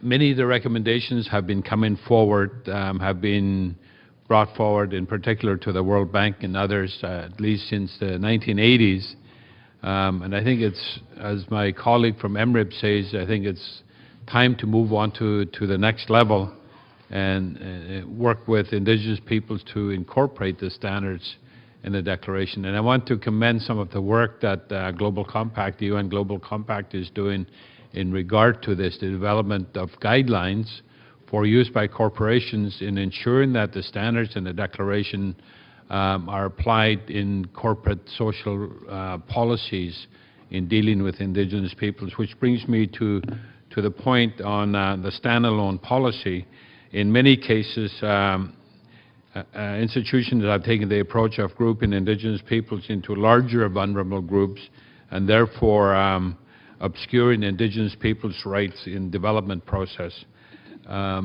Many of the recommendations have been coming forward, have been brought forward in particular to the World Bank and others, at least since the 1980s. And I think it's, as my colleague from MRIP says, I think it's time to move on to the next level and work with Indigenous peoples to incorporate the standards in the Declaration. And I want to commend some of the work that Global Compact, the UN Global Compact, is doing in regard to this, the development of guidelines for use by corporations in ensuring that the standards in the Declaration are applied in corporate social policies in dealing with Indigenous peoples, which brings me to the point on the standalone policy. In many cases, institutions have taken the approach of grouping Indigenous peoples into larger vulnerable groups and therefore obscuring Indigenous peoples' rights in development process. I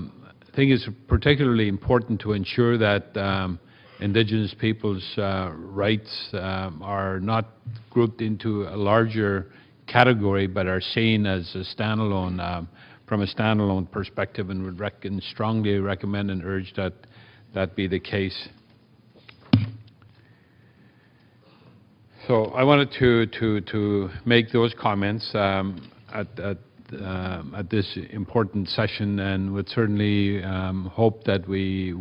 think it's particularly important to ensure that Indigenous peoples' rights are not grouped into a larger category but are seen as a standalone, from a standalone perspective, and would strongly recommend and urge that that be the case. So I wanted to make those comments at this important session, and would certainly hope that we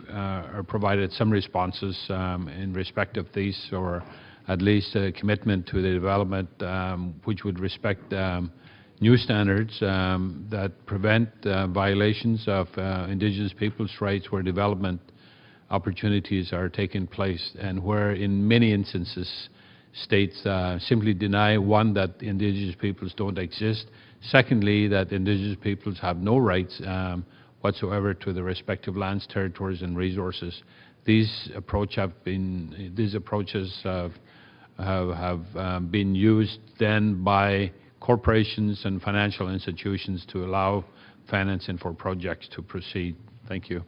are provided some responses in respect of these, or at least a commitment to the development which would respect new standards that prevent violations of Indigenous peoples' rights where development opportunities are taking place, and where in many instances states simply deny, one, that Indigenous peoples don't exist, secondly, that Indigenous peoples have no rights whatsoever to the respective lands, territories and resources. These approaches have been used then by corporations and financial institutions to allow financing for projects to proceed. Thank you.